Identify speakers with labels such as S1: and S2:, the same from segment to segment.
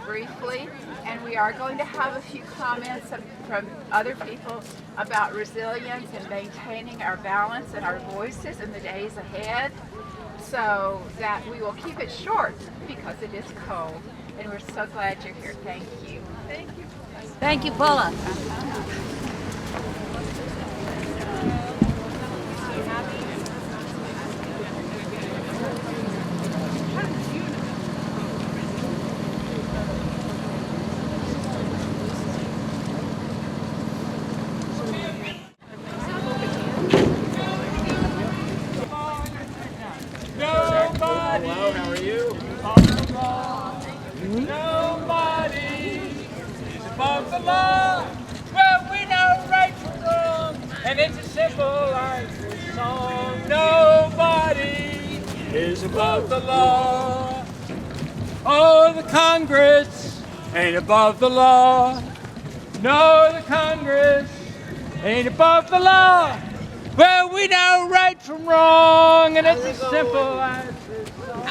S1: Briefly, and we are going to have a few comments from other people about resilience and maintaining our balance and our voices in the days ahead, so that we will keep it short because it is cold, and we're so glad you're here. Thank you. Thank you.
S2: Thank you, Paula.
S3: Hello, how are you? Nobody is above the law. Well, we know right from wrong, and it's as simple as this song. Nobody is above the law. Oh, the Congress ain't above the law. No, the Congress ain't above the law. Well, we know right from wrong, and it's as simple as this song.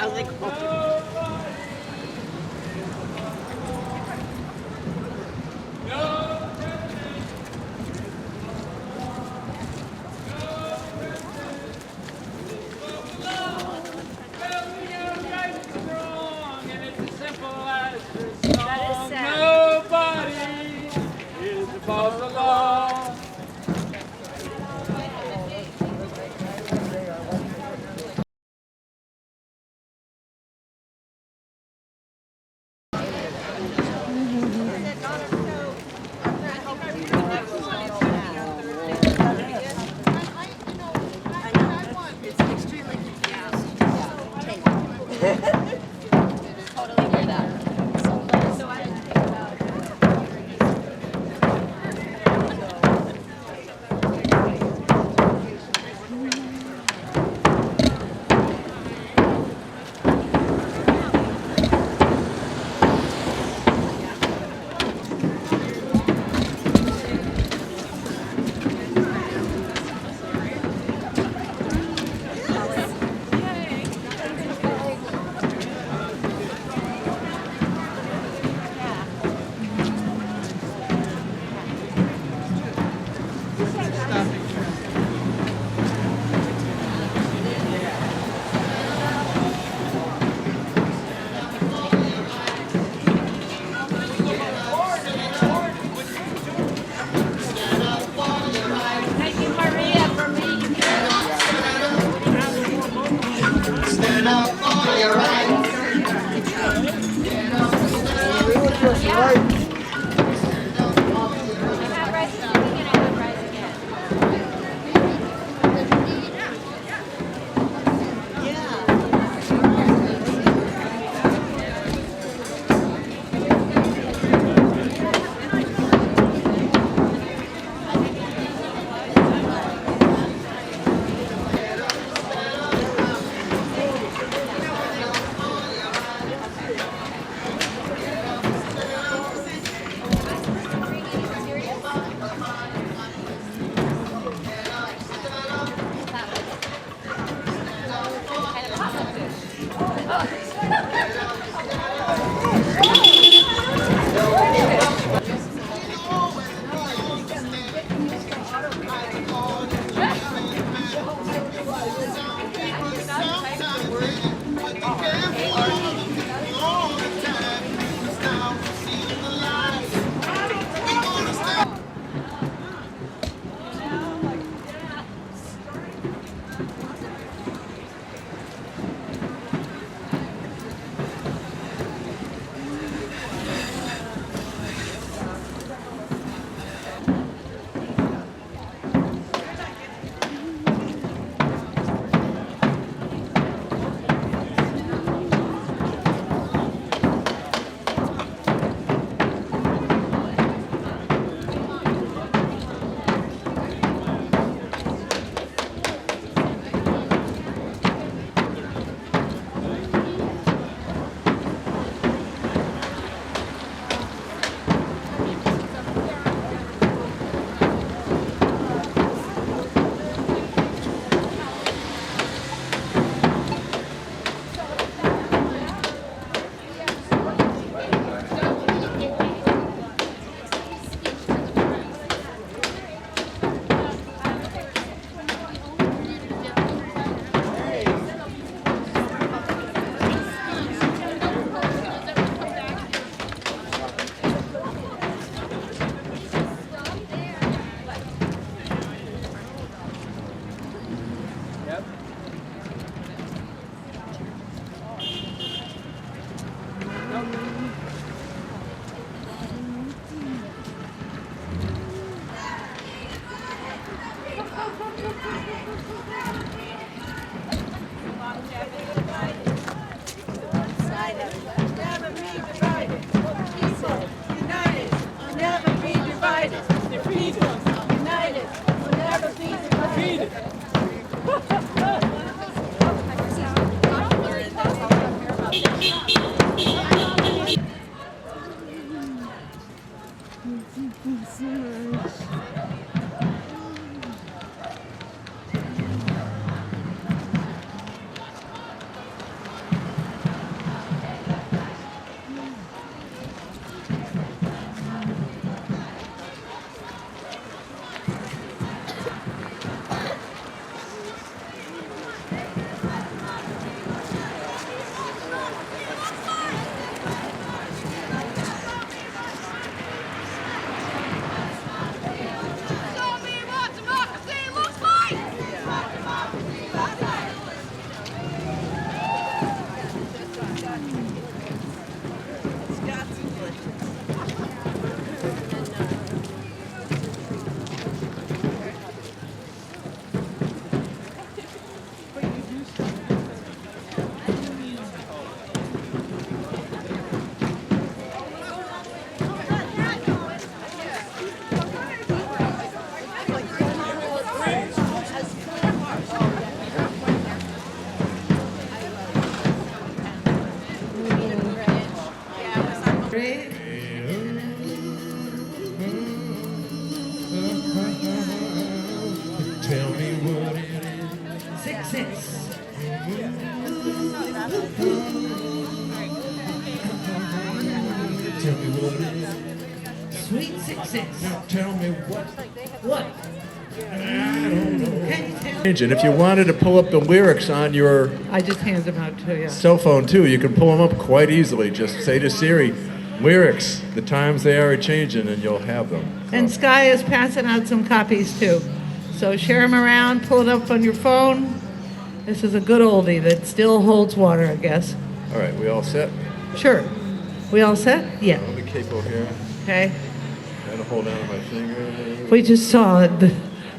S3: Nobody is above the law.
S2: Tell me what it is. 6-6. Tell me what it is. Sweet 6-6. Now tell me what? What? I don't know. Can you tell? And if you wanted to pull up the lyrics on your
S4: I just handed them out to you.
S2: cell phone too, you can pull them up quite easily. Just say to Siri, lyrics, the times they are changing, and you'll have them. So.
S4: And Sky is passing out some copies too. So share them around, pull it up on your phone. This is a good oldie that still holds water, I guess.
S2: All right, we all set?
S4: Sure. We all set? Yeah.
S2: Let me capo here.
S4: Okay.
S2: Gotta hold down my finger.
S4: We just saw the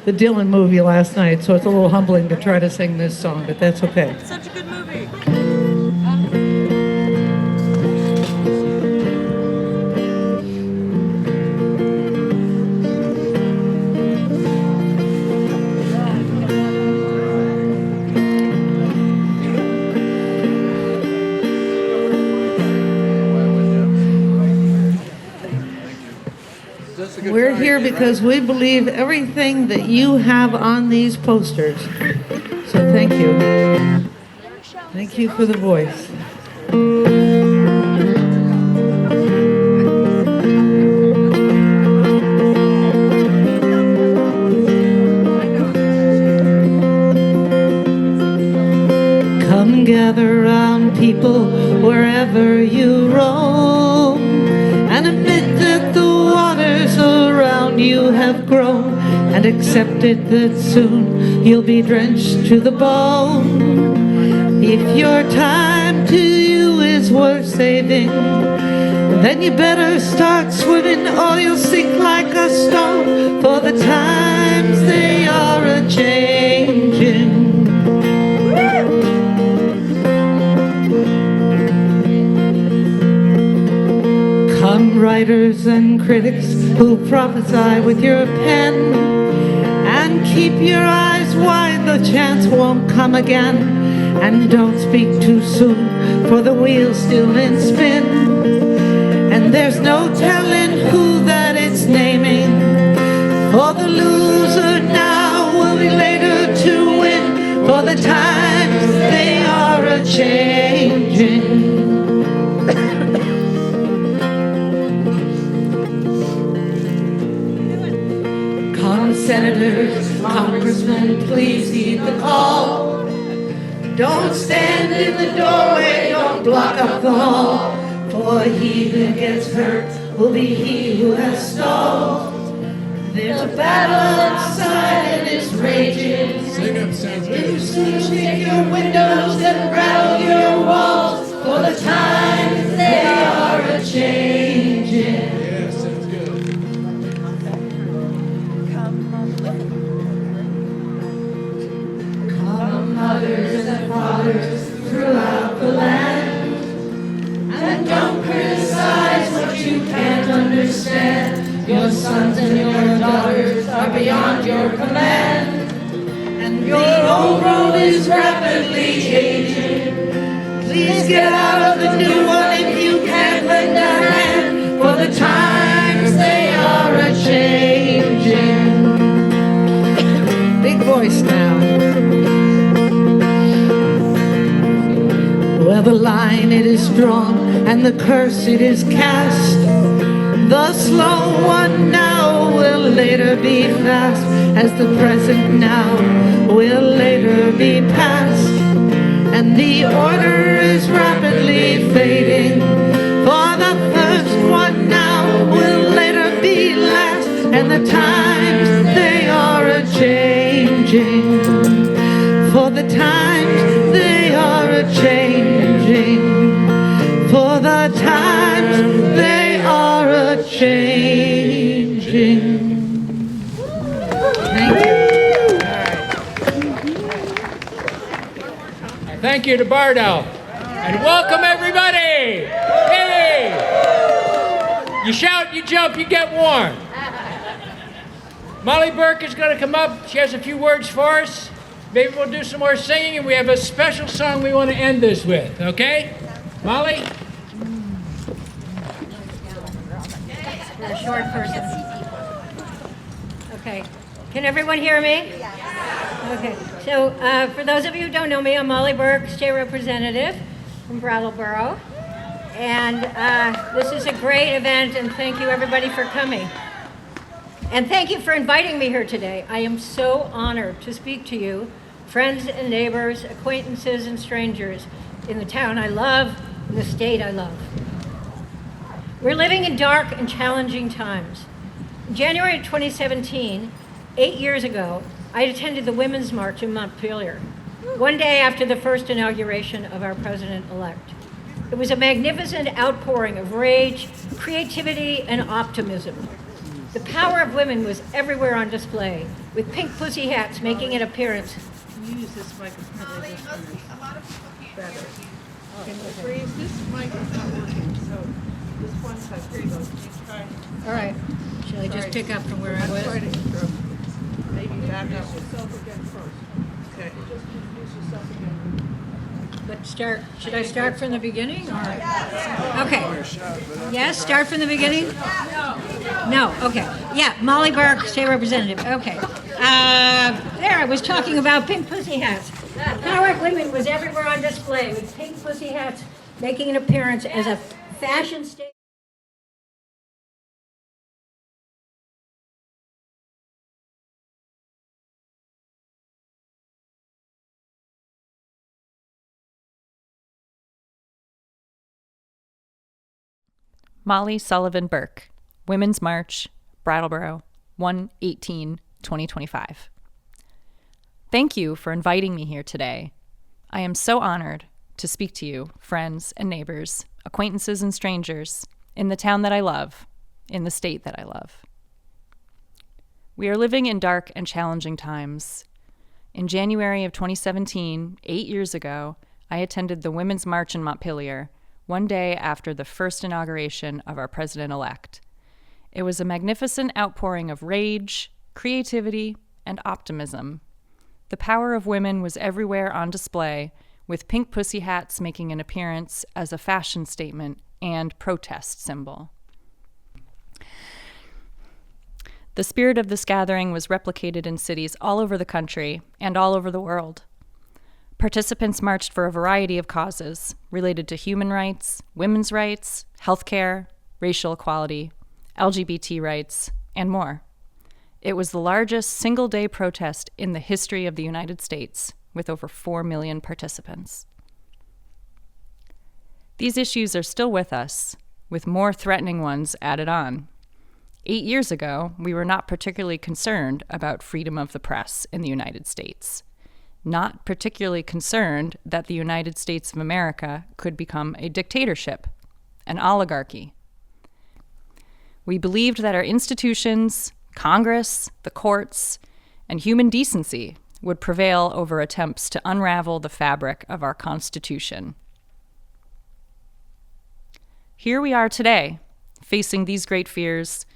S4: Dylan movie last night, so it's a little humbling to try to sing this song, but that's okay.
S5: Such a good movie.
S4: We're here because we believe everything that you have on these posters. So thank you. Thank you for the voice. Come gather round, people, wherever you roam, and admit that the waters around you have grown, and accept it that soon you'll be drenched to the bone. If your time to you is worth saving, then you better start swimming, or you'll sink like a stone, for the times they are a-changing. Come writers and critics who prophesy with your pen, and keep your eyes wide, the chance won't come again. And don't speak too soon, for the wheel's still in spin, and there's no telling who that it's naming. For the loser now will be later to win, for the times they are a-changing. Come senators, congressmen, please heed the call. Don't stand in the doorway, don't block up the hall, for he who gets hurt will be he who has stalled. There's a battle outside and it's raging.
S2: Sing up, sounds good.
S4: You soon shake your windows and rattle your walls, for the times they are a-changing.
S2: Yeah, sounds good.
S4: whole world is rapidly changing. Please get out of the new one if you can lend a hand, for the times they are a-changing. Big voice now. Well, the line it is drawn and the curse it is cast. The slow one now will later be fast, as the present now will later be past. And the order is rapidly fading, for the first one now will later be last. And the times they are a-changing, for the times they are a-changing, for the times they are a-changing. Thank you.
S3: Thank you to Bardo. And welcome everybody. Hey! You shout, you jump, you get warm. Molly Burke is going to come up. She has a few words for us. Maybe we'll do some more singing, and we have a special song we want to end this with, okay? Molly?
S5: For a short person. Okay. Can everyone hear me? Okay. So for those of you who don't know me, I'm Molly Burke, state representative from Brattleboro. And this is a great event, and thank you everybody for coming. And thank you for inviting me here today. I am so honored to speak to you, friends and neighbors, acquaintances and strangers in the town I love, in the state I love. We're living in dark and challenging times. In January 2017, 8 years ago, I attended the Women's March in Montpelier, one day after the first inauguration of our president-elect. It was a magnificent outpouring of rage, creativity, and optimism. The power of women was everywhere on display, with pink pussy hats making an appearance.
S6: Use this microphone. A lot of people can't better. This mic is not working, so this one side. Here you go. You try.
S5: All right. Shall I just pick up from where I was?
S6: Try to interrupt. Maybe back up. Yourself again first. Okay. Just introduce yourself again.
S5: But should I start from the beginning? Or? Okay. Yes, start from the beginning? No, okay. Yeah, Molly Burke, state representative. Okay. There, I was talking about pink pussy hats. The power of women was everywhere on display, with pink pussy hats making an appearance as a fashion statement.
S7: Molly Sullivan Burke, Women's March, Brattleboro, 1/18/2025. Thank you for inviting me here today. I am so honored to speak to you, friends and neighbors, acquaintances and strangers, in the town that I love, in the state that I love. We are living in dark and challenging times. In January of 2017, 8 years ago, I attended the Women's March in Montpelier, one day after the first inauguration of our president-elect. It was a magnificent outpouring of rage, creativity, and optimism. The power of women was everywhere on display, with pink pussy hats making an appearance as a fashion statement and protest symbol. The spirit of this gathering was replicated in cities all over the country and all over the world. Participants marched for a variety of causes related to human rights, women's rights, healthcare, racial equality, LGBT rights, and more. It was the largest single-day protest in the history of the United States, with over 4 million participants. These issues are still with us, with more threatening ones added on. 8 years ago, we were not particularly concerned about freedom of the press in the United States. Not particularly concerned that the United States of America could become a dictatorship, an oligarchy. We believed that our institutions, Congress, the courts, and human decency would prevail over attempts to unravel the fabric of our Constitution. Here we are today, facing these great fears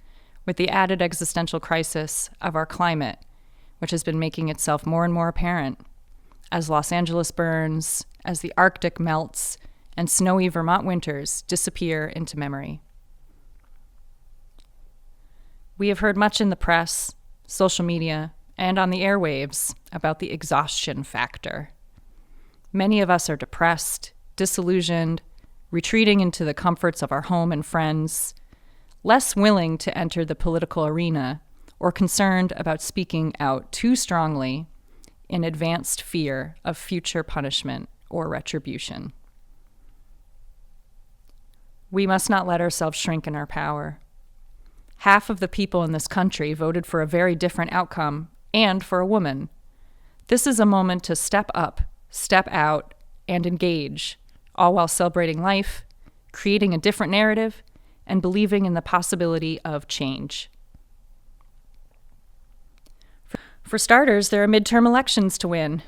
S7: with the added existential crisis of our climate, which has been making itself more and more apparent. as Los Angeles burns, as the Arctic melts, and snowy Vermont winters disappear into memory. We have heard much in the press, social media, and on the airwaves about the exhaustion factor. Many of us are depressed, disillusioned, retreating into the comforts of our home and friends, less willing to enter the political arena or concerned about speaking out too strongly in advanced fear of future punishment or retribution. We must not let ourselves shrink in our power. Half of the people in this country voted for a very different outcome, and for a woman. This is a moment to step up, step out, and engage, all while celebrating life, creating a different narrative, and believing in the possibility of change. For starters, there are midterm elections to win,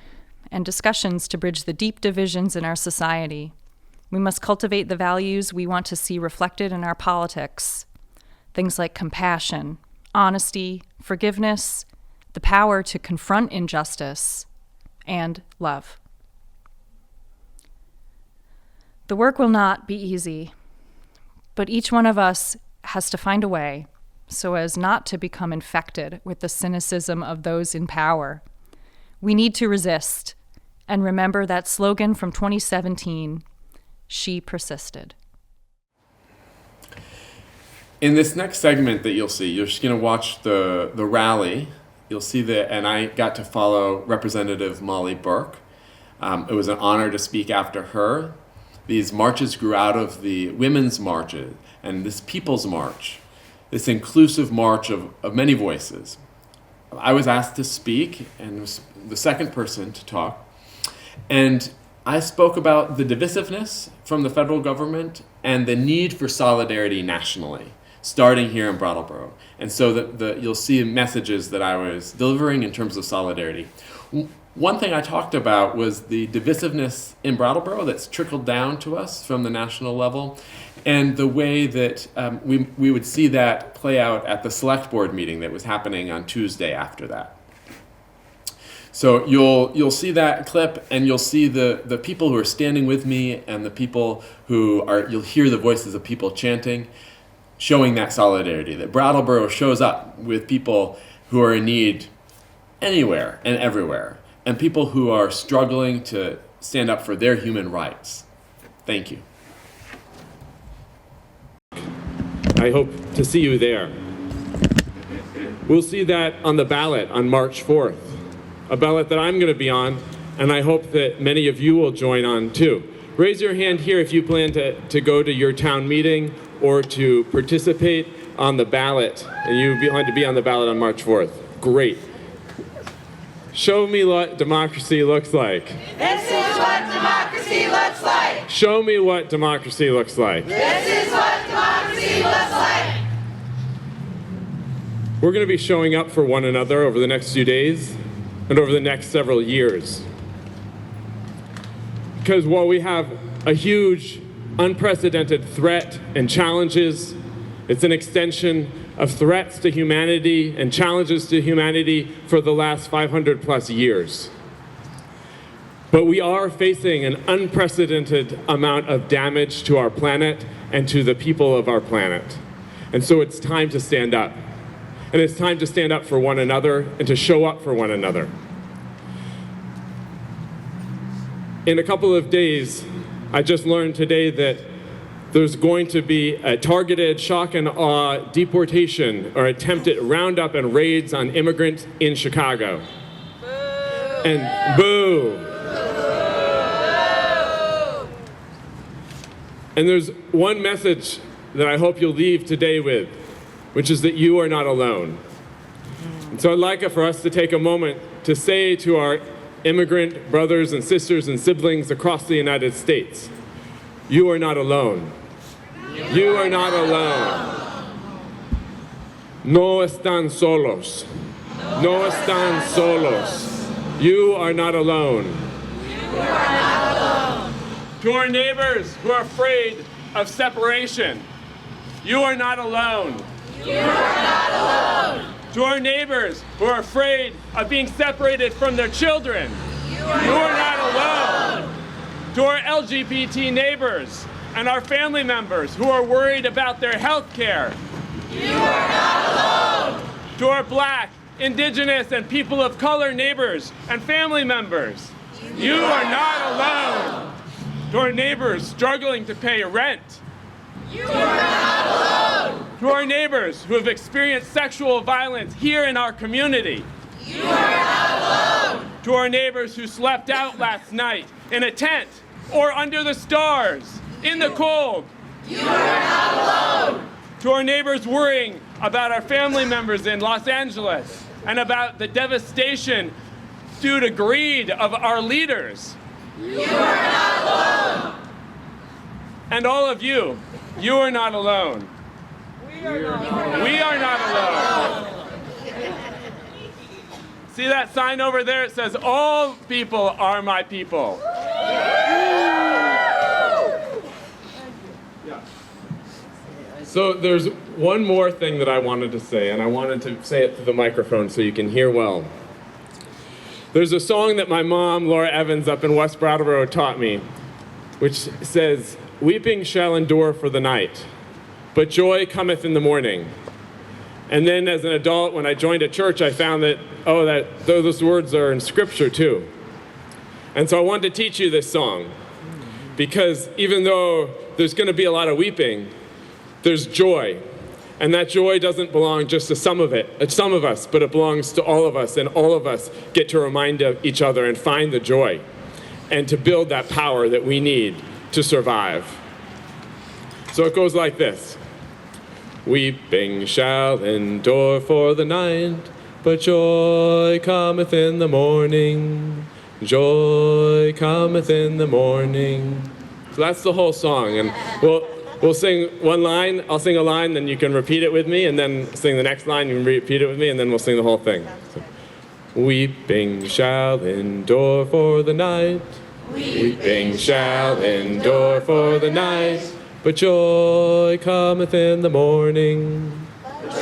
S7: and discussions to bridge the deep divisions in our society. We must cultivate the values we want to see reflected in our politics. Things like compassion, honesty, forgiveness, the power to confront injustice, and love. The work will not be easy, but each one of us has to find a way so as not to become infected with the cynicism of those in power. We need to resist and remember that slogan from 2017, "She persisted."
S8: In this next segment that you'll see, you're just going to watch the rally. You'll see that, and I got to follow Representative Molly Burke. It was an honor to speak after her. These marches grew out of the women's marches and this people's march, this inclusive march of many voices. I was asked to speak and was the second person to talk. And I spoke about the divisiveness from the federal government and the need for solidarity nationally, starting here in Brattleboro. And so you'll see messages that I was delivering in terms of solidarity. One thing I talked about was the divisiveness in Brattleboro that's trickled down to us from the national level, and the way that we would see that play out at the select board meeting that was happening on Tuesday after that. So you'll see that clip, and you'll see the people who are standing with me and the people you'll hear the voices of people chanting, showing that solidarity, that Brattleboro shows up with people who are in need anywhere and everywhere, and people who are struggling to stand up for their human rights. Thank you.
S9: I hope to see you there. We'll see that on the ballot on March 4th, a ballot that I'm going to be on, and I hope that many of you will join on too. Raise your hand here if you plan to go to your town meeting or to participate on the ballot, and you want to be on the ballot on March 4th. Great. Show me what democracy looks like.
S10: This is what democracy looks like.
S9: Show me what democracy looks like.
S10: This is what democracy looks like.
S9: We're going to be showing up for one another over the next few days and over the next several years. Because while we have a huge, unprecedented threat and challenges, it's an extension of threats to humanity and challenges to humanity for the last 500 plus years. But we are facing an unprecedented amount of damage to our planet and to the people of our planet. And so it's time to stand up. And it's time to stand up for one another and to show up for one another. In a couple of days, I just learned today that there's going to be a targeted shock and awe deportation or attempted roundup and raids on immigrants in Chicago. Boo. And boo. Boo. And there's one message that I hope you'll leave today with, which is that you are not alone. And so I'd like for us to take a moment to say to our immigrant brothers and sisters and siblings across the United States, you are not alone. You are not alone. No están solos. No están solos. You are not alone.
S10: You are not alone.
S9: To our neighbors who are afraid of separation, you are not alone.
S10: You are not alone.
S9: To our neighbors who are afraid of being separated from their children,
S10: You
S9: You are not alone. To our LGBT neighbors and our family members who are worried about their health care.
S10: You are not alone.
S9: To our Black, Indigenous, and people of color neighbors and family members. You are not alone. To our neighbors struggling to pay rent.
S10: You are not alone.
S9: To our neighbors who have experienced sexual violence here in our community.
S10: You are not alone.
S9: To our neighbors who slept out last night in a tent or under the stars in the cold.
S10: You are not alone.
S9: To our neighbors worrying about our family members in Los Angeles and about the devastation due to greed of our leaders.
S10: You are not alone.
S9: And all of you, you are not alone. We are not alone. See that sign over there? It says, all people are my people. So there's one more thing that I wanted to say, and I wanted to say it to the microphone so you can hear well. There's a song that my mom, Laura Evans, up in West Brattleboro taught me, which says, "Weeping shall endure for the night, but joy cometh in the morning." And then as an adult, when I joined a church, I found that, those words are in Scripture too. And so I wanted to teach you this song, because even though there's going to be a lot of weeping, there's joy. And that joy doesn't belong just to some of us, but it belongs to all of us, and all of us get to remind each other and find the joy and to build that power that we need to survive. So it goes like this. Weeping shall endure for the night, but joy cometh in the morning. Joy cometh in the morning. So that's the whole song, and we'll sing one line, I'll sing a line, then you can repeat it with me, and then sing the next line, you can repeat it with me, and then we'll sing the whole thing. So, weeping shall endure for the night. Weeping shall endure for the night, but joy cometh in the morning.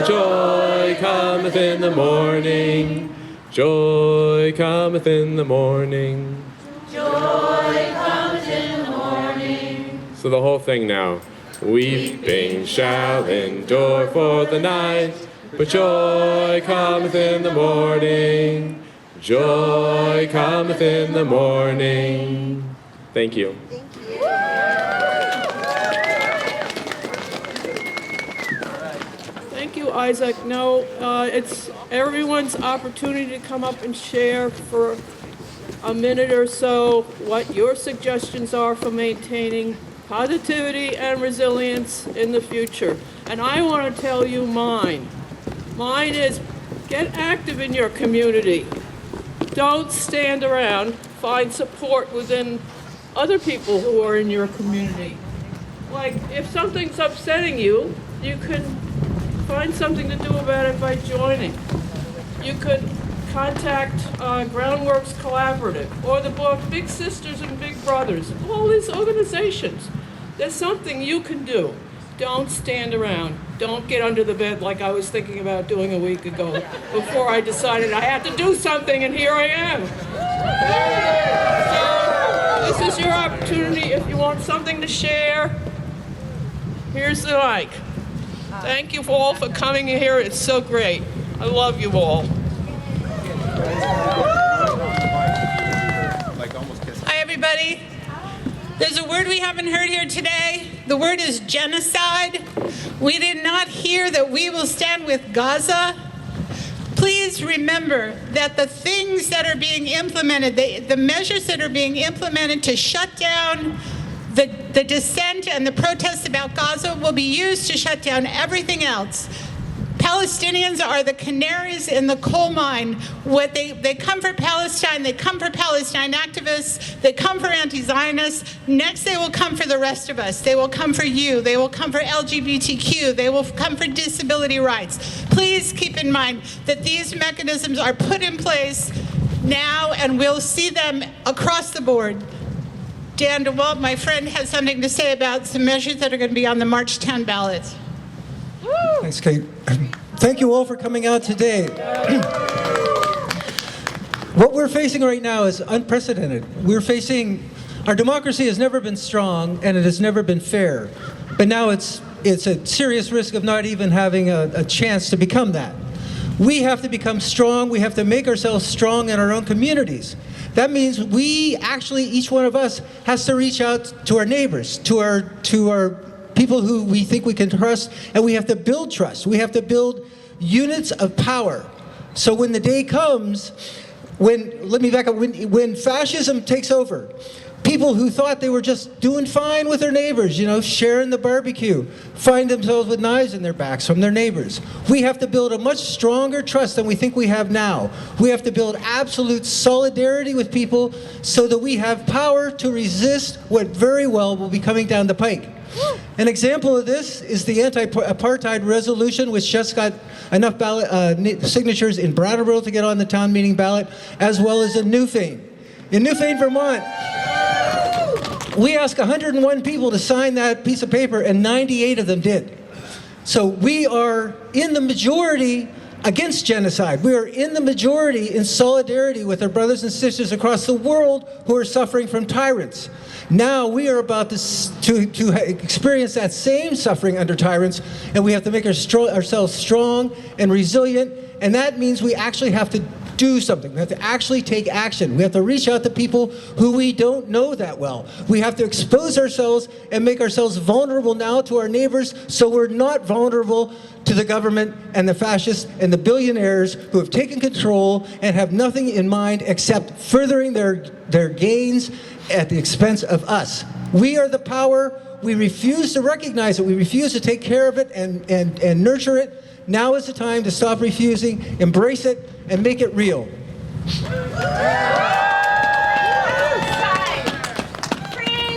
S9: Joy cometh in the morning. Joy cometh in the morning.
S10: Joy cometh in the morning.
S9: So the whole thing now. Weeping shall endure for the night, but joy cometh in the morning. Joy cometh in the morning. Thank you.
S6: Thank you, Isaac. No, it's everyone's opportunity to come up and share for a minute or so what your suggestions are for maintaining positivity and resilience in the future. And I want to tell you mine. Mine is get active in your community. Don't stand around. Find support within other people who are in your community. Like, if something's upsetting you, you can find something to do about it by joining. You could contact Groundworks Collaborative or the book Big Sisters and Big Brothers. All these organizations. There's something you can do. Don't stand around. Don't get under the bed like I was thinking about doing a week ago before I decided I had to do something, and here I am. So this is your opportunity. If you want something to share, here's the mic. Thank you all for coming here. It's so great. I love you all.
S11: Hi, everybody. There's a word we haven't heard here today. The word is genocide. We did not hear that we will stand with Gaza. Please remember that the things that are being implemented, the measures that are being implemented to shut down the dissent and the protests about Gaza will be used to shut down everything else. Palestinians are the canaries in the coal mine. They come for Palestine, they come for Palestine activists, they come for anti-Zionists. Next, they will come for the rest of us. They will come for you. They will come for LGBTQ. They will come for disability rights. Please keep in mind that these mechanisms are put in place now, and we'll see them across the board. Dan DeWalt, my friend, has something to say about some measures that are going to be on the March 10 ballot.
S12: Thanks, Kate. Thank you all for coming out today. what we're facing right now is unprecedented. Our democracy has never been strong, and it has never been fair. But now it's a serious risk of not even having a chance to become that. We have to become strong. We have to make ourselves strong in our own communities. That means each one of us has to reach out to our neighbors, to our people who we think we can trust, and we have to build trust. We have to build units of power. So when the day comes, let me back up, when fascism takes over, people who thought they were just doing fine with their neighbors, sharing the barbecue, find themselves with knives in their backs from their neighbors. We have to build a much stronger trust than we think we have now. We have to build absolute solidarity with people so that we have power to resist what very well will be coming down the pike. An example of this is the anti-apartheid resolution, which just got enough signatures in Brattleboro to get on the town meeting ballot, as well as in Newfane. In Newfane, Vermont, we asked 101 people to sign that piece of paper, and 98 of them did. So we are in the majority against genocide. We are in the majority in solidarity with our brothers and sisters across the world who are suffering from tyrants. Now we are about to experience that same suffering under tyrants, and we have to make ourselves strong and resilient, and that means we actually have to do something. We have to actually take action. We have to reach out to people who we don't know that well. We have to expose ourselves and make ourselves vulnerable now to our neighbors so we're not vulnerable to the government and the fascists and the billionaires who have taken control and have nothing in mind except furthering their gains at the expense of us. We are the power. We refuse to recognize it. We refuse to take care of it and nurture it. Now is the time to stop refusing, embrace it, and make it real.
S10: Free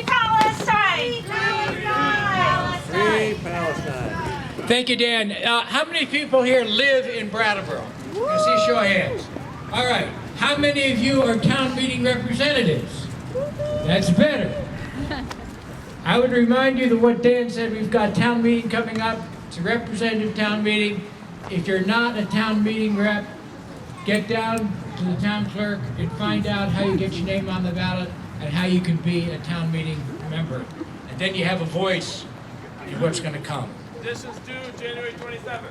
S10: Palestine! Free Palestine!
S3: Thank you, Dan. How many people here live in Brattleboro? I see show of hands. All right. How many of you are town meeting representatives? That's better. I would remind you that what Dan said, we've got town meeting coming up. It's a representative town meeting. If you're not a town meeting rep, get down to the town clerk and find out how you get your name on the ballot and how you can be a town meeting member. And then you have a voice in what's going to come.
S9: This is due January 27th.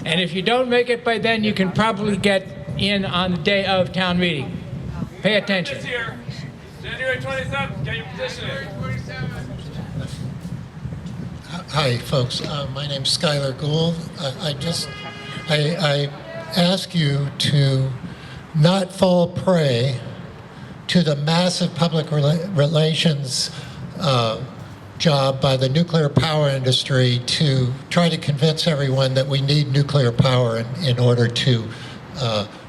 S3: And if you don't make it by then, you can probably get in on the day of town meeting. Pay attention.
S9: This year, January 27th, get your petition in.
S13: Hi, folks. My name's Skylar Gould. I ask you to not fall prey to the massive public relations job by the nuclear power industry to try to convince everyone that we need nuclear power in order to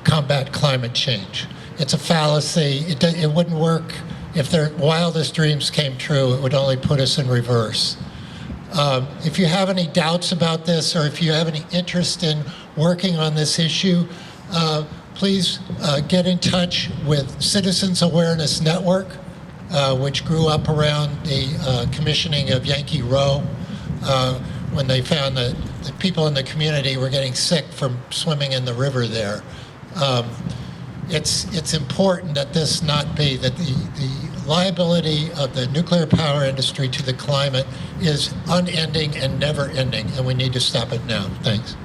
S13: combat climate change. It's a fallacy. It wouldn't work. If their wildest dreams came true, it would only put us in reverse. If you have any doubts about this, or if you have any interest in working on this issue, please get in touch with Citizens Awareness Network, which grew up around the commissioning of Yankee Row, when they found that the people in the community were getting sick from swimming in the river there. It's important that this not be, that the liability of the nuclear power industry to the climate is unending and never ending, and we need to stop it now. Thanks.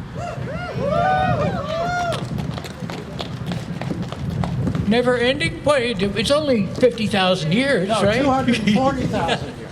S3: Never ending? Boy, it's only 50,000 years, right?
S10: 240,000 years.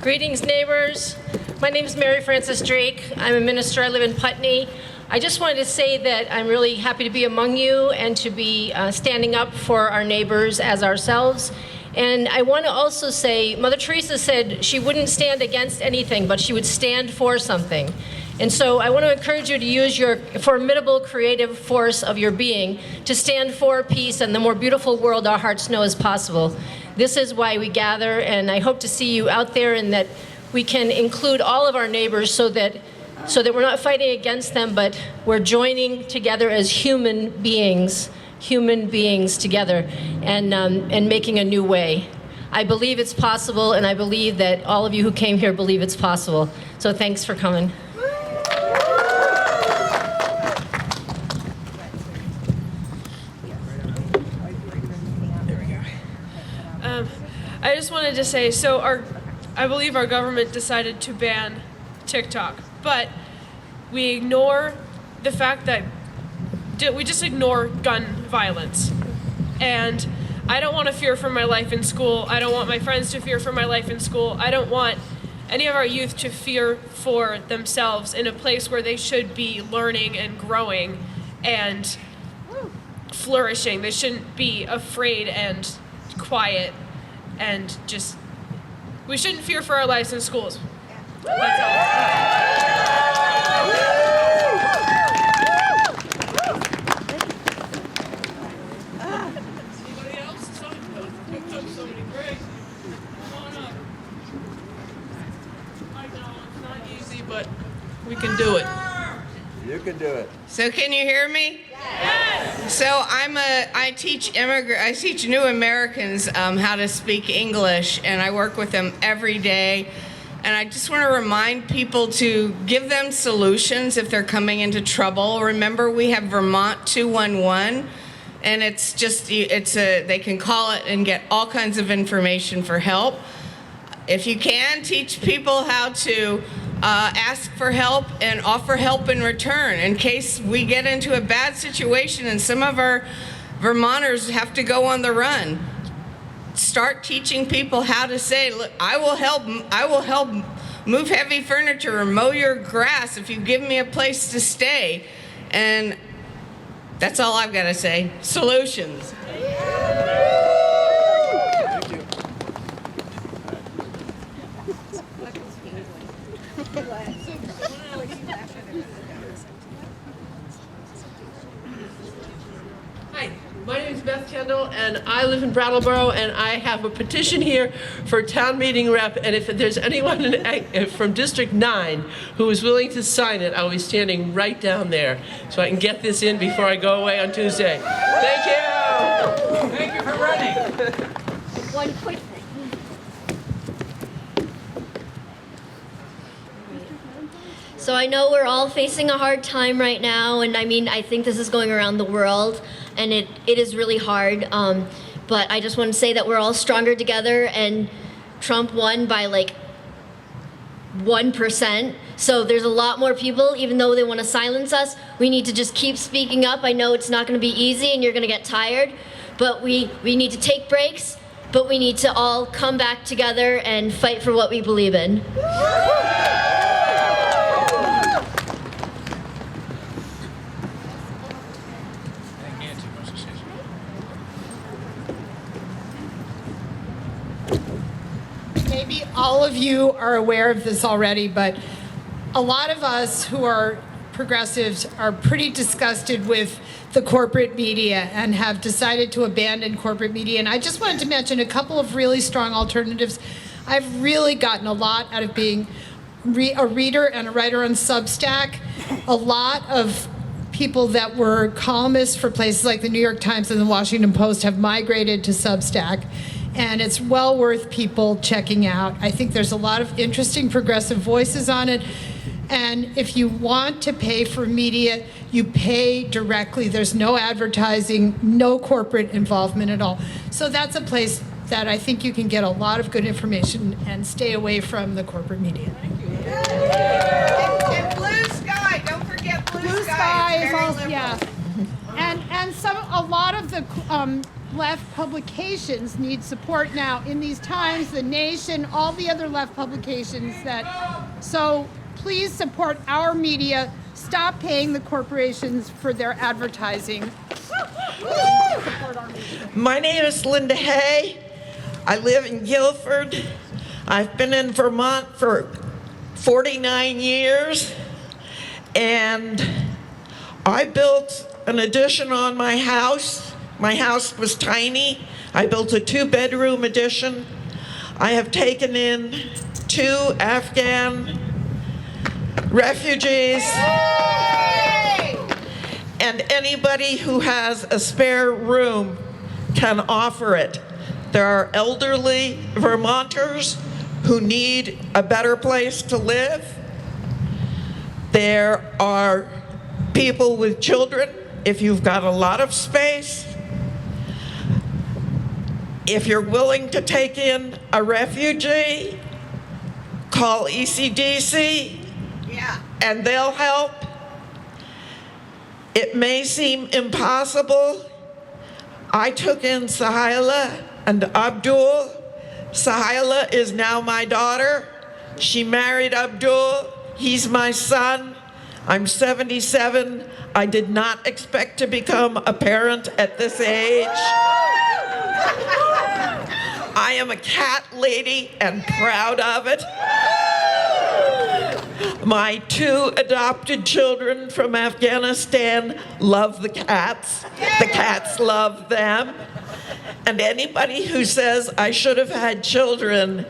S14: Greetings, neighbors. My name is Mary Frances Drake. I'm a minister. I live in Putney. I just wanted to say that I'm really happy to be among you and to be standing up for our neighbors as ourselves. And I want to also say, Mother Teresa said she wouldn't stand against anything, but she would stand for something. And so I want to encourage you to use your formidable creative force of your being to stand for peace and the more beautiful world our hearts know is possible. This is why we gather, and I hope to see you out there and that we can include all of our neighbors so that we're not fighting against them, but we're joining together as human beings together and making a new way. I believe it's possible, and I believe that all of you who came here believe it's possible. So thanks for coming.
S15: I just wanted to say, I believe our government decided to ban TikTok, but we ignore the fact that we just ignore gun violence. And I don't want to fear for my life in school. I don't want my friends to fear for my life in school. I don't want any of our youth to fear for themselves in a place where they should be learning and growing and flourishing. They shouldn't be afraid and quiet and just, we shouldn't fear for our lives in schools. That's all.
S6: But we can do it.
S16: You can do it.
S17: So can you hear me? Yes. So I teach new Americans how to speak English, and I work with them every day. And I just want to remind people to give them solutions if they're coming into trouble. Remember, we have Vermont 211, and they can call it and get all kinds of information for help. If you can, teach people how to ask for help and offer help in return in case we get into a bad situation and some of our Vermonters have to go on the run. Start teaching people how to say, look, I will help move heavy furniture or mow your grass if you give me a place to stay. And that's all I've got to say. Solutions.
S6: Hi, my name is Beth Kendall, and I live in Brattleboro, and I have a petition here for a town meeting rep, and if there's anyone from District 9 who is willing to sign it, I'll be standing right down there, so I can get this in before I go away on Tuesday. Thank you!
S3: Thank you for running.
S5: One quick thing.
S18: So I know we're all facing a hard time right now, and I think this is going around the world, and it is really hard. But I just want to say that we're all stronger together, and Trump won by like 1%. So there's a lot more people, even though they want to silence us. We need to just keep speaking up. I know it's not going to be easy, and you're going to get tired, but we need to take breaks, but we need to all come back together and fight for what we believe in.
S11: Maybe all of you are aware of this already, but a lot of us who are progressives are pretty disgusted with the corporate media and have decided to abandon corporate media. And I just wanted to mention a couple of really strong alternatives. I've really gotten a lot out of being a reader and a writer on Substack. A lot of people that were columnists for places like the New York Times and the Washington Post have migrated to Substack. And it's well worth people checking out. I think there's a lot of interesting progressive voices on it. And if you want to pay for media, you pay directly. There's no advertising, no corporate involvement at all. So that's a place that I think you can get a lot of good information and stay away from the corporate media.
S17: And Blue Sky, don't forget Blue Sky.
S19: Is also, yeah. And a lot of the left publications need support now in these times. The Nation, all the other left publications so please support our media. Stop paying the corporations for their advertising.
S20: My name is Linda Hay. I live in Guilford. I've been in Vermont for 49 years, and I built an addition on my house. My house was tiny. I built a 2-bedroom addition. I have taken in 2 Afghan refugees. And anybody who has a spare room can offer it. There are elderly Vermonters who need a better place to live. There are people with children, if you've got a lot of space. if you're willing to take in a refugee, call ECDC, and they'll help. It may seem impossible. I took in Sahila and Abdul. Sahila is now my daughter. She married Abdul. He's my son. I'm 77. I did not expect to become a parent at this age. I am a cat lady and proud of it. My 2 adopted children from Afghanistan love the cats. The cats love them. And anybody who says I should have had children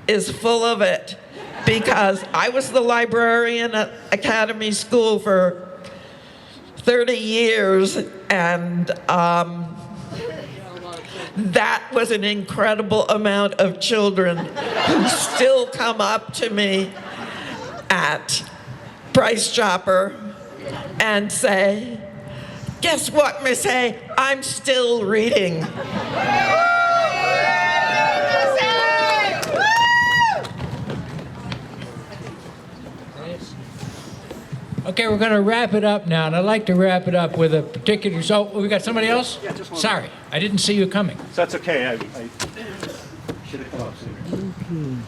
S20: is full of it, because I was the librarian at Academy School for 30 years, and that was an incredible amount of children who still come up to me at Price Chopper and say, "Guess what, Miss Hay? I'm still reading."
S21: Okay, we're going to wrap it up now, and I'd like to wrap it up with a particular. So, we got somebody else?
S22: Yeah, just one.
S21: Sorry, I didn't see you coming.
S22: So that's okay. I should have come up sooner.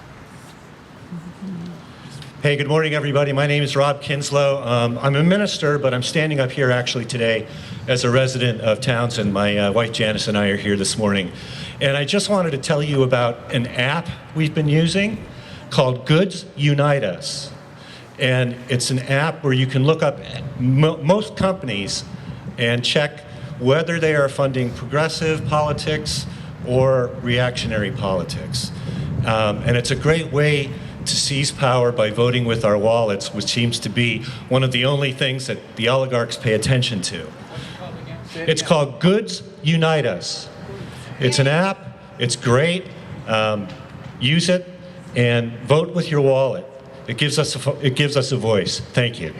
S22: Hey, good morning, everybody. My name is Rob Kinslow. I'm a minister, but I'm standing up here actually today as a resident of Townsend. My wife Janice and I are here this morning. And I just wanted to tell you about an app we've been using called Goods Unite Us. And it's an app where you can look up most companies and check whether they are funding progressive politics or reactionary politics. And it's a great way to seize power by voting with our wallets, which seems to be one of the only things that the oligarchs pay attention to. It's called Goods Unite Us. It's an app. It's great. Use it and vote with your wallet. It gives us a voice. Thank you.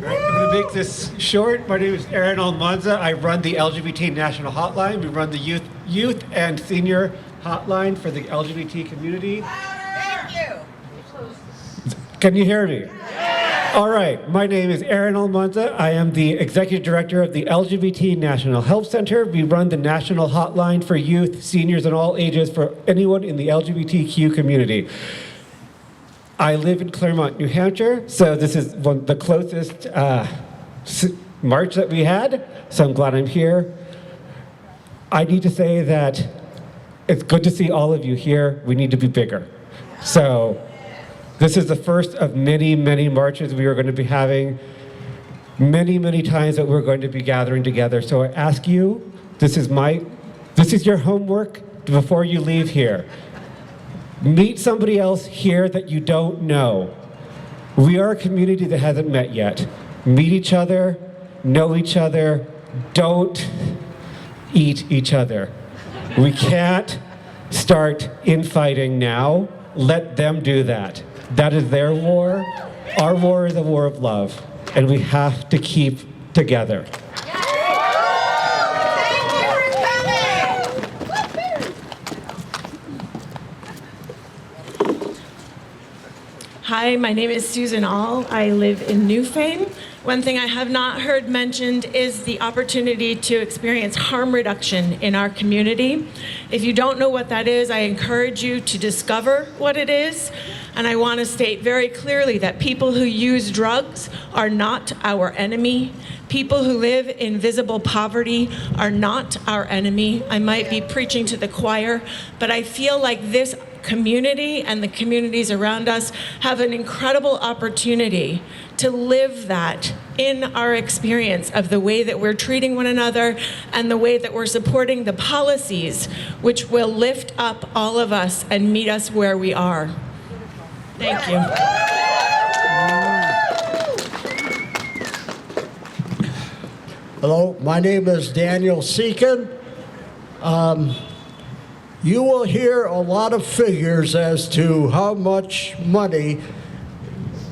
S23: I'm going to make this short. My name is Aaron Almanza. I run the LGBT National Hotline. We run the youth and senior hotline for the LGBT community.
S10: Thank you.
S23: Can you hear me? All right. My name is Aaron Almanza. I am the executive director of the LGBT National Health Center. We run the national hotline for youth, seniors, and all ages for anyone in the LGBTQ community. I live in Claremont, New Hampshire, so this is the closest march that we had, so I'm glad I'm here. I need to say that it's good to see all of you here. We need to be bigger. So this is the first of many, many marches we are going to be having, many, many times that we're going to be gathering together. So I ask you, this is your homework before you leave here. Meet somebody else here that you don't know. We are a community that hasn't met yet. Meet each other, know each other, don't eat each other. We can't start infighting now. Let them do that. That is their war. Our war is a war of love, and we have to keep together.
S24: Hi, my name is Susan All. I live in Newfane. One thing I have not heard mentioned is the opportunity to experience harm reduction in our community. If you don't know what that is, I encourage you to discover what it is. And I want to state very clearly that people who use drugs are not our enemy. People who live in visible poverty are not our enemy. I might be preaching to the choir, but I feel like this community and the communities around us have an incredible opportunity to live that in our experience of the way that we're treating one another and the way that we're supporting the policies which will lift up all of us and meet us where we are. Thank you.
S25: Hello, my name is Daniel Seekin. You will hear a lot of figures as to how much money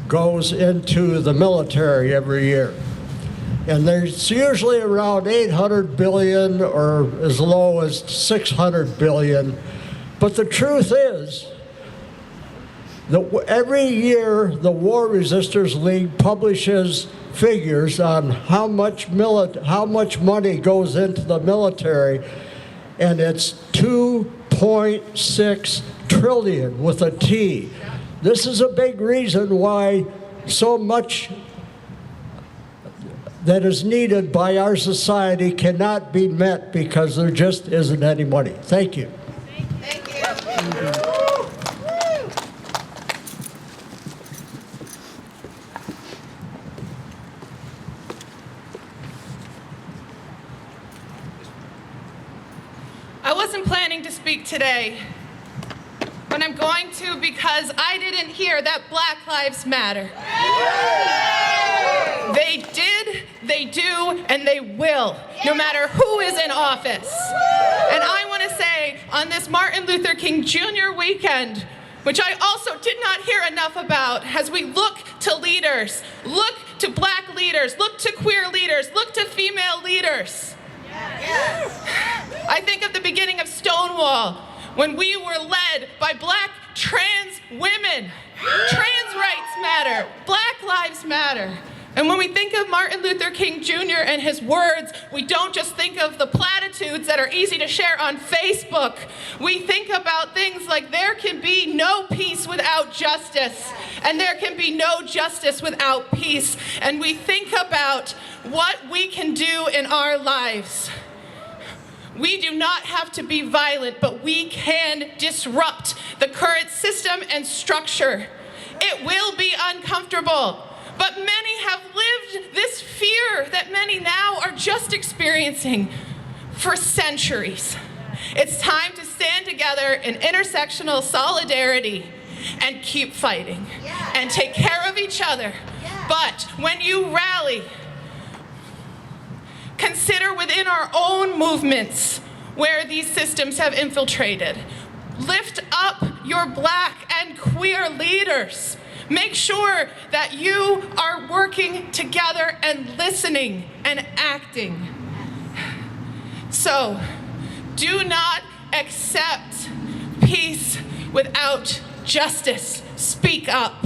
S25: goes into the military every year. And there's usually around 800 billion or as low as 600 billion. But the truth is that every year the War Resisters League publishes figures on how much money goes into the military, and it's 2.6 trillion with a T. This is a big reason why so much that is needed by our society cannot be met, because there just isn't any money. Thank you.
S17: Thank you.
S1: I wasn't planning to speak today, but I'm going to because I didn't hear that Black Lives Matter. They did, they do, and they will, no matter who is in office. And I want to say, on this Martin Luther King Jr. weekend, which I also did not hear enough about, as we look to leaders, look to black leaders, look to queer leaders, look to female leaders. I think of the beginning of Stonewall, when we were led by black trans women. Trans rights matter. Black lives matter. And when we think of Martin Luther King Jr. and his words, we don't just think of the platitudes that are easy to share on Facebook. We think about things like there can be no peace without justice, and there can be no justice without peace. And we think about what we can do in our lives. We do not have to be violent, but we can disrupt the current system and structure. It will be uncomfortable, but many have lived this fear that many now are just experiencing for centuries. It's time to stand together in intersectional solidarity and keep fighting and take care of each other. But when you rally, consider within our own movements where these systems have infiltrated. Lift up your black and queer leaders. Make sure that you are working together and listening and acting. So, do not accept peace without justice. Speak up.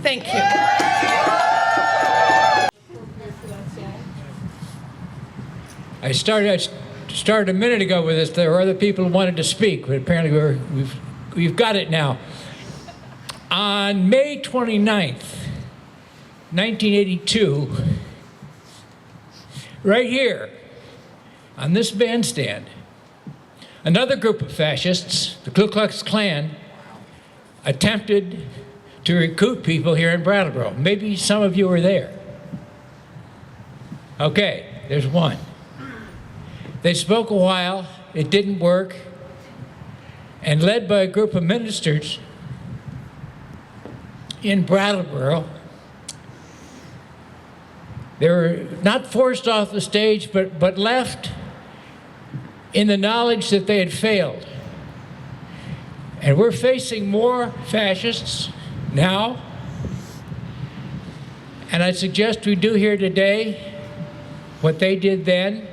S1: Thank you.
S21: I started a minute ago with this. There were other people who wanted to speak, but apparently we've got it now. On May 29th, 1982, right here on this bandstand, another group of fascists, the Ku Klux Klan, attempted to recruit people here in Brattleboro. Maybe some of you were there. Okay, there's one. They spoke a while, it didn't work, and led by a group of ministers in Brattleboro, they were not forced off the stage, but left in the knowledge that they had failed. And we're facing more fascists now, and I suggest we do here today what they did then,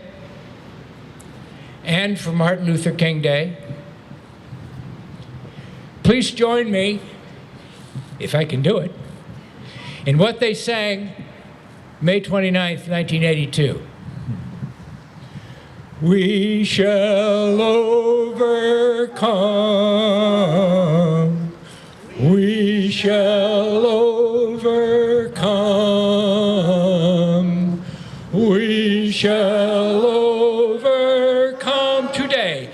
S21: and for Martin Luther King Day. Please join me, if I can do it, in what they sang May 29th, 1982. We shall overcome. We shall overcome. We shall overcome today.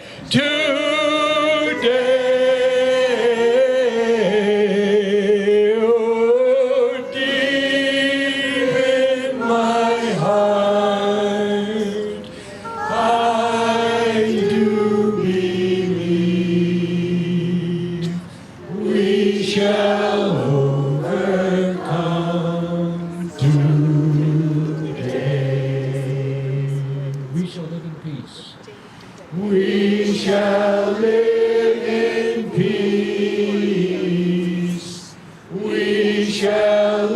S21: We shall live in peace. We shall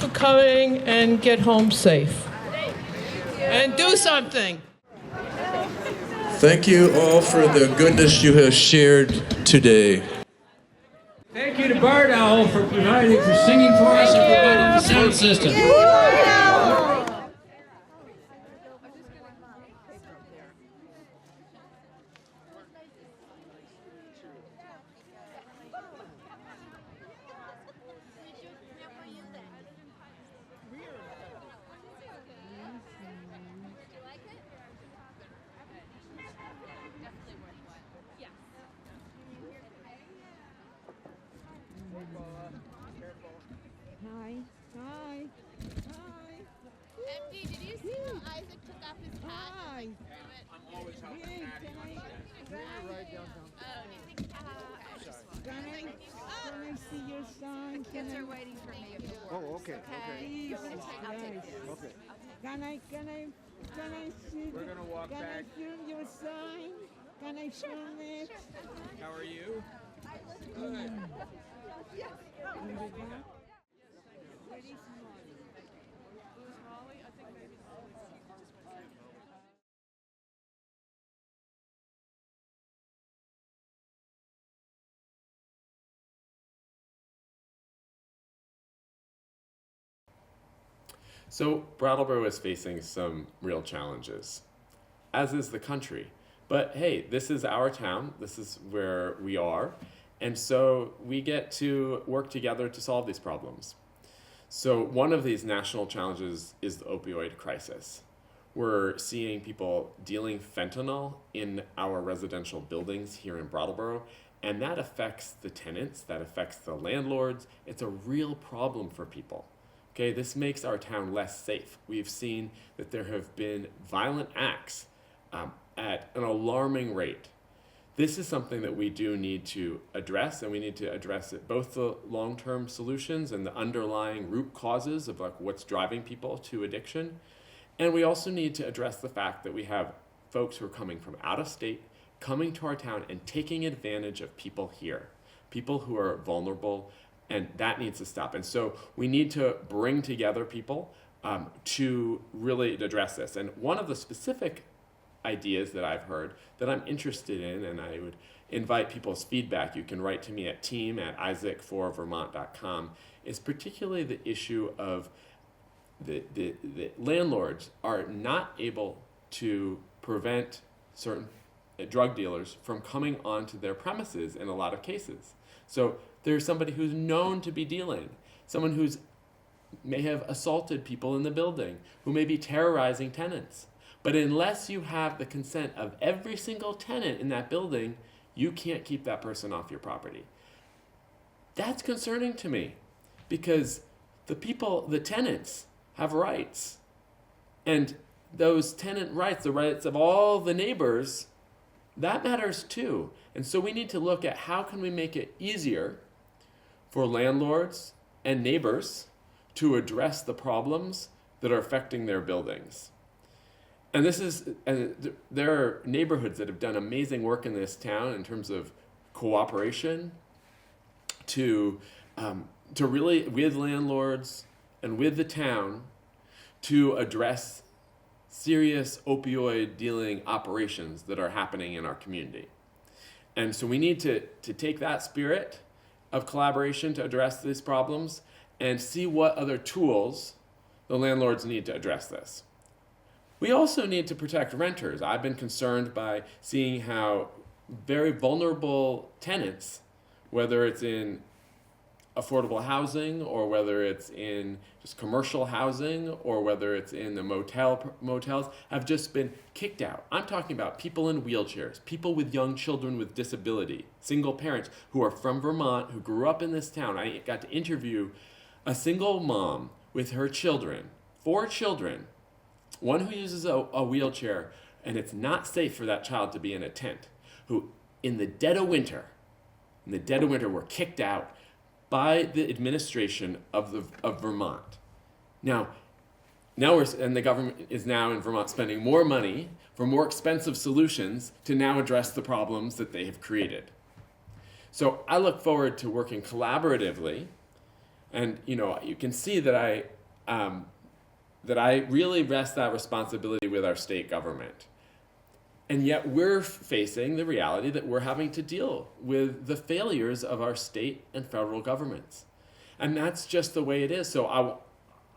S6: for coming, and get home safe. And do something.
S2: Thank you all for the goodness you have shared today.
S21: Thank you to Bard Owl for providing for singing for us and providing the sound system.
S19: Hi. Hi. Hi.
S1: MD, did you see how Isaac took off his hat?
S19: Hi.
S1: I'm always
S19: helping Maddie.
S1: Oh, do you think?
S19: Can I see your sign? The kids are waiting for me.
S10: Oh, okay, okay.
S19: Please.
S10: I'll take this. Okay.
S19: Can I see?
S10: We're gonna walk
S19: Can
S10: back.
S19: I film your sign? Can I film it?
S10: How are you?
S19: Good.
S9: So Brattleboro is facing some real challenges, as is the country. But hey, this is our town, this is where we are, and so we get to work together to solve these problems. So one of these national challenges is the opioid crisis. We're seeing people dealing fentanyl in our residential buildings here in Brattleboro, and that affects the tenants, that affects the landlords. It's a real problem for people. Okay, this makes our town less safe. We've seen that there have been violent acts at an alarming rate. This is something that we do need to address, and we need to address it, both the long-term solutions and the underlying root causes of like what's driving people to addiction. And we also need to address the fact that we have folks who are coming from out of state, coming to our town and taking advantage of people here, people who are vulnerable, and that needs to stop. And so we need to bring together people to really address this. And one of the specific ideas that I've heard that I'm interested in, and I would invite people's feedback, you can write to me at team@isaac4vermont.com, is particularly the issue of the landlords are not able to prevent certain drug dealers from coming onto their premises in a lot of cases. So there's somebody who's known to be dealing, someone who's may have assaulted people in the building, who may be terrorizing tenants. But unless you have the consent of every single tenant in that building, you can't keep that person off your property. That's concerning to me because the tenants have rights. And those tenant rights, the rights of all the neighbors, that matters too. And so we need to look at how can we make it easier for landlords and neighbors to address the problems that are affecting their buildings. And there are neighborhoods that have done amazing work in this town in terms of cooperation to really, with landlords and with the town, to address serious opioid dealing operations that are happening in our community. And so we need to take that spirit of collaboration to address these problems and see what other tools the landlords need to address this. We also need to protect renters. I've been concerned by seeing how very vulnerable tenants, whether it's in affordable housing or whether it's in just commercial housing or whether it's in the motels, have just been kicked out. I'm talking about people in wheelchairs, people with young children with disability, single parents who are from Vermont, who grew up in this town. I got to interview a single mom with her children, 4 children, one who uses a wheelchair, and it's not safe for that child to be in a tent, who in the dead of winter were kicked out by the administration of Vermont. Now the government is now in Vermont spending more money for more expensive solutions to now address the problems that they have created. So I look forward to working collaboratively, and you can see that that I really rest that responsibility with our state government. And yet we're facing the reality that we're having to deal with the failures of our state and federal governments. And that's just the way it is. So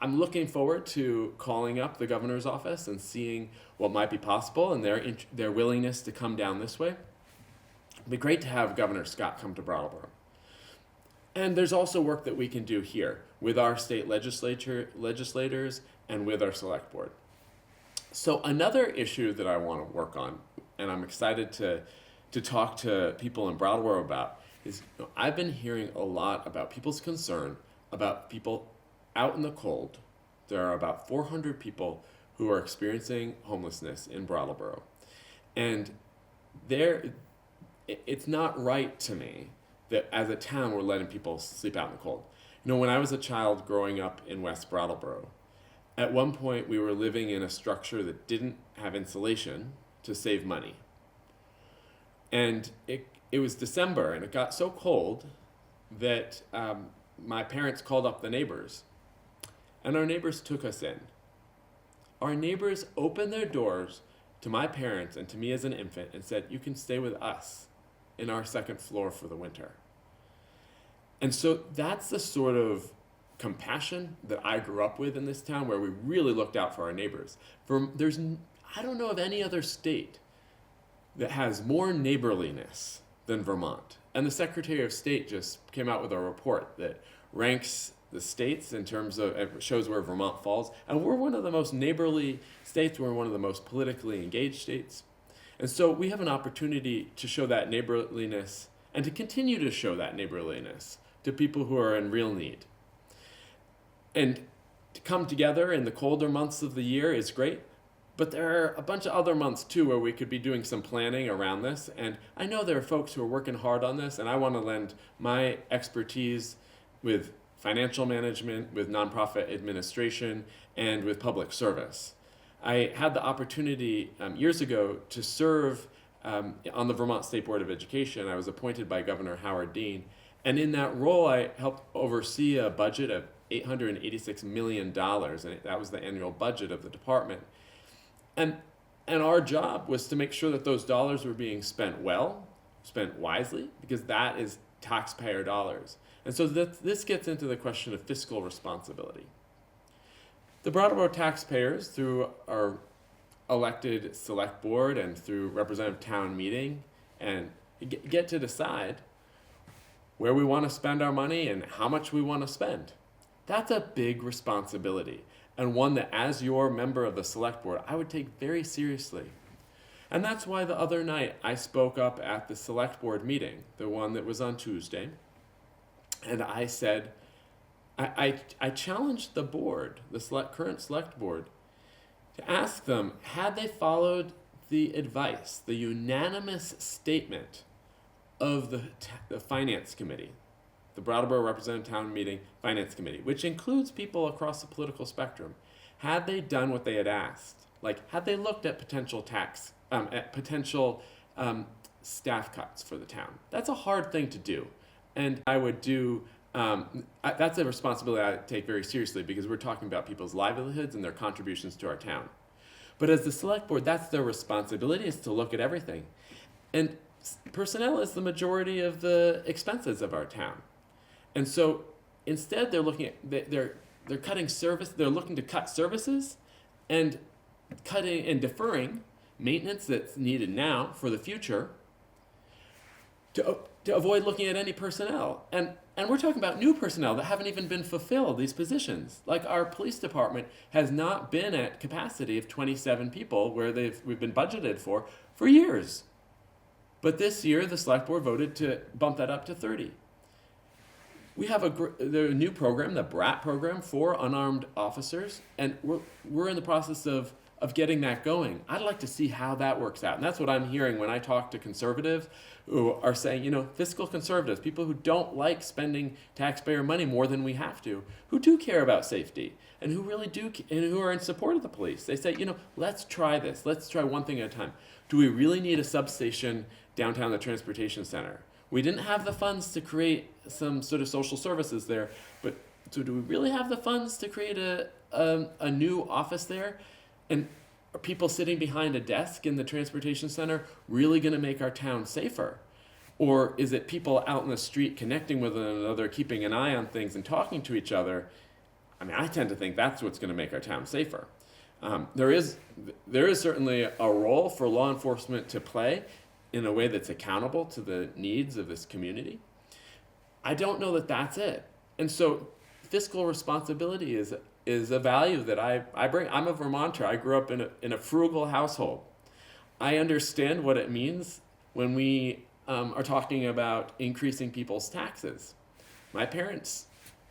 S9: I'm looking forward to calling up the governor's office and seeing what might be possible and their willingness to come down this way. It'd be great to have Governor Scott come to Brattleboro. And there's also work that we can do here with our state legislators and with our select board. So another issue that I want to work on, and I'm excited to talk to people in Brattleboro about, is I've been hearing a lot about people's concern about people out in the cold. There are about 400 people who are experiencing homelessness in Brattleboro. And it's not right to me that as a town we're letting people sleep out in the cold. When I was a child growing up in West Brattleboro, at one point we were living in a structure that didn't have insulation to save money. And it was December and it got so cold that my parents called up the neighbors, and our neighbors took us in. Our neighbors opened their doors to my parents and to me as an infant and said, "You can stay with us in our second floor for the winter." And so that's the sort of compassion that I grew up with in this town, where we really looked out for our neighbors. I don't know of any other state that has more neighborliness than Vermont. And the Secretary of State just came out with a report that ranks the states in terms of, it shows where Vermont falls. And we're one of the most neighborly states. We're one of the most politically engaged states. And so we have an opportunity to show that neighborliness and to continue to show that neighborliness to people who are in real need. And to come together in the colder months of the year is great, but there are a bunch of other months too where we could be doing some planning around this. And I know there are folks who are working hard on this, and I want to lend my expertise with financial management, with nonprofit administration, and with public service. I had the opportunity years ago to serve on the Vermont State Board of Education. I was appointed by Governor Howard Dean, and in that role I helped oversee a budget of $886 million, and that was the annual budget of the department. And our job was to make sure that those dollars were being spent well, spent wisely, because that is taxpayer dollars. And so this gets into the question of fiscal responsibility. The Brattleboro taxpayers, through our elected select board and through representative town meeting, and get to decide where we want to spend our money and how much we want to spend. That's a big responsibility, and one that, as your member of the select board, I would take very seriously. And that's why the other night I spoke up at the select board meeting, the one that was on Tuesday, and I said, I challenged the board, the current select board, to ask them, had they followed the advice, the unanimous statement of the Finance Committee, the Brattleboro Representative Town Meeting Finance Committee, which includes people across the political spectrum, had they done what they had asked? Like, had they looked at potential staff cuts for the town? That's a hard thing to do. And I would do, that's a responsibility I take very seriously, because we're talking about people's livelihoods and their contributions to our town. But as the select board, that's their responsibility, is to look at everything. And personnel is the majority of the expenses of our town. And so instead they're looking at, they're cutting service, they're looking to cut services and cutting and deferring maintenance that's needed now for the future to avoid looking at any personnel. And we're talking about new personnel that haven't even been fulfilled, these positions. Like, our police department has not been at capacity of 27 people where we've been budgeted for years. But this year, the select board voted to bump that up to 30. We have the new program, the BRAT program, for unarmed officers, and we're in the process of getting that going. I'd like to see how that works out. And that's what I'm hearing when I talk to conservatives who are saying, fiscal conservatives, people who don't like spending taxpayer money more than we have to, who do care about safety, and who really do, and who are in support of the police. They say, let's try this. Let's try one thing at a time. Do we really need a substation downtown the transportation center? We didn't have the funds to create some sort of social services there, but
S4: So do we really have the funds to create a new office there? And are people sitting behind a desk in the transportation center really going to make our town safer? Or is it people out in the street connecting with one another, keeping an eye on things and talking to each other? I mean, I tend to think that's what's going to make our town safer. There is certainly a role for law enforcement to play in a way that's accountable to the needs of this community. I don't know that that's it. And so fiscal responsibility is a value that I bring. I'm a Vermonter. I grew up in a frugal household. I understand what it means when we are talking about increasing people's taxes. My parents,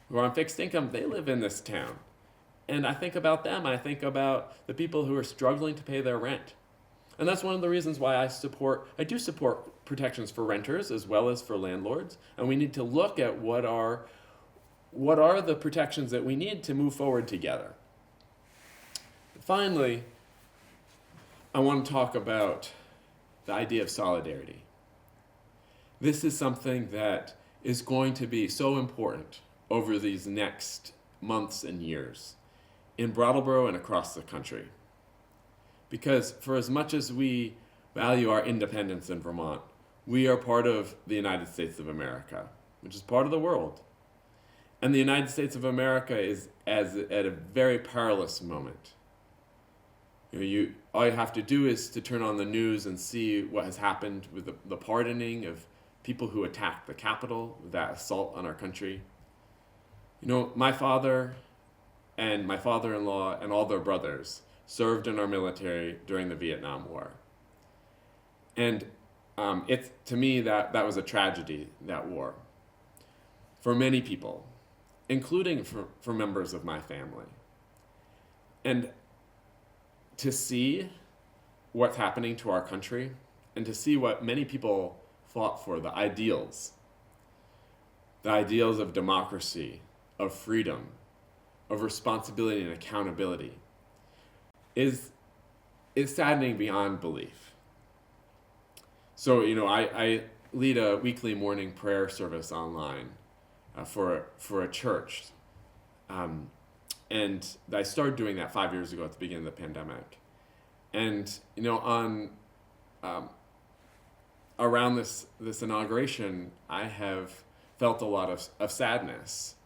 S4: who are on fixed income, they live in this town. And I think about them. I think about the people who are struggling to pay their rent. And that's one of the reasons why I do support protections for renters as well as for landlords. And we need to look at what are the protections that we need to move forward together. Finally, I want to talk about the idea of solidarity. This is something that is going to be so important over these next months and years in Brattleboro and across the country. Because for as much as we value our independence in Vermont, we are part of the United States of America, which is part of the world. And the United States of America is at a very perilous moment. All you have to do is to turn on the news and see what has happened with the pardoning of people who attacked the Capitol, that assault on our country. My father and my father-in-law and all their brothers served in our military during the Vietnam War. And to me, that was a tragedy, that war, for many people, including for members of my family. And to see what's happening to our country and to see what many people fought for, the ideals of democracy, of freedom, of responsibility and accountability, is saddening beyond belief. So, I lead a weekly morning prayer service online for a church. And I started doing that 5 years ago at the beginning of the pandemic. And, around this inauguration, I have felt a lot of sadness.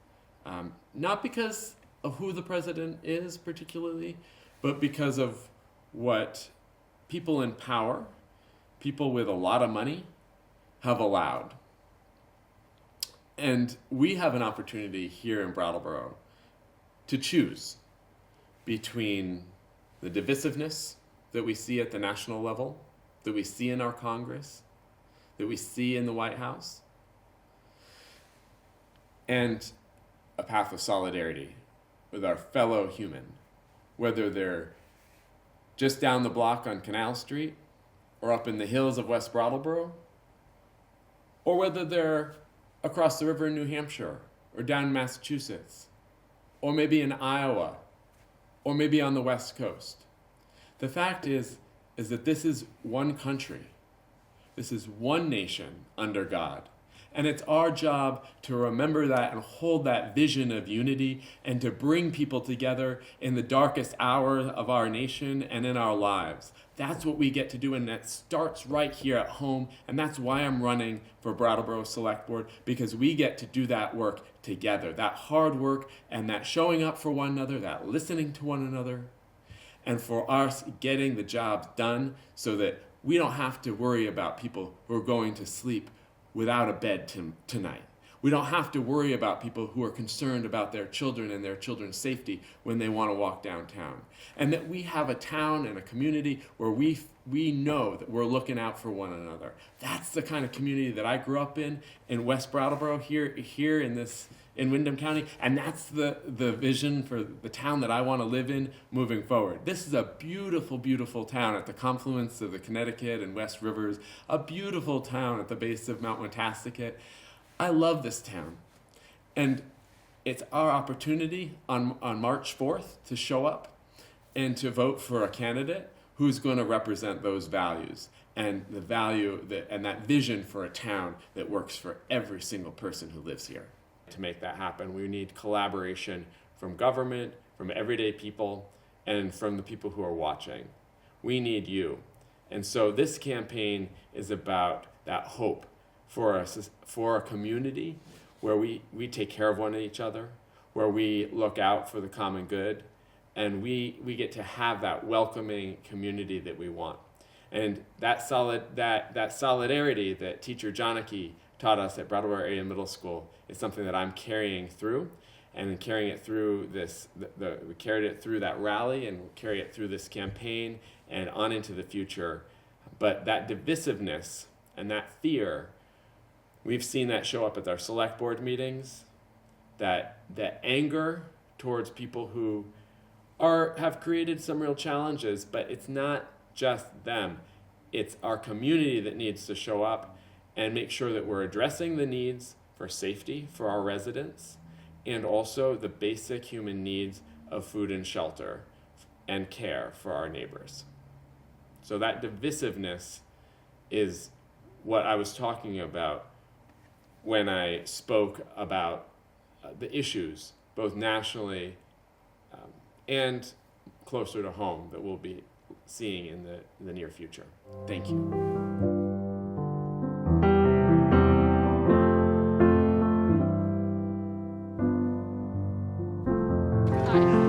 S4: Not because of who the president is particularly, but because of what people in power, people with a lot of money, have allowed. And we have an opportunity here in Brattleboro to choose between the divisiveness that we see at the national level, that we see in our Congress, that we see in the White House, and a path of solidarity with our fellow human, whether they're just down the block on Canal Street or up in the hills of West Brattleboro, or whether they're across the river in New Hampshire or down in Massachusetts, or maybe in Iowa, or maybe on the West Coast. The fact is that this is one country. This is one nation under God. And it's our job to remember that and hold that vision of unity and to bring people together in the darkest hour of our nation and in our lives. That's what we get to do, and that starts right here at home. And that's why I'm running for Brattleboro Select Board, because we get to do that work together, that hard work and that showing up for one another, that listening to one another, and for us getting the jobs done so that we don't have to worry about people who are going to sleep without a bed tonight. We don't have to worry about people who are concerned about their children and their children's safety when they want to walk downtown. And that we have a town and a community where we know that we're looking out for one another. That's the kind of community that I grew up in West Brattleboro, here in Windham County, and that's the vision for the town that I want to live in moving forward. This is a beautiful, beautiful town at the confluence of the Connecticut and West Rivers, a beautiful town at the base of Mount Wetaskicut. I love this town, and it's our opportunity on March 4th to show up and to vote for a candidate who's going to represent those values and the value and that vision for a town that works for every single person who lives here. to make that happen. We need collaboration from government, from everyday people, and from the people who are watching. We need you. And so this campaign is about that hope for a community where we take care of one each other, where we look out for the common good, and we get to have that welcoming community that we want. And that solidarity that teacher Janaki taught us at Brattleboro Area Middle School is something that I'm carrying through, and carrying it through we carried it through that rally, and carry it through this campaign and on into the future. But that divisiveness and that fear, we've seen that show up at our select board meetings, that anger towards people who have created some real challenges, but it's not just them. It's our community that needs to show up and make sure that we're addressing the needs for safety for our residents, and also the basic human needs of food and shelter and care for our neighbors. So that divisiveness is what I was talking about when I spoke about the issues, both nationally and closer to home, that we'll be seeing in the near future. Thank you.
S19: Hi.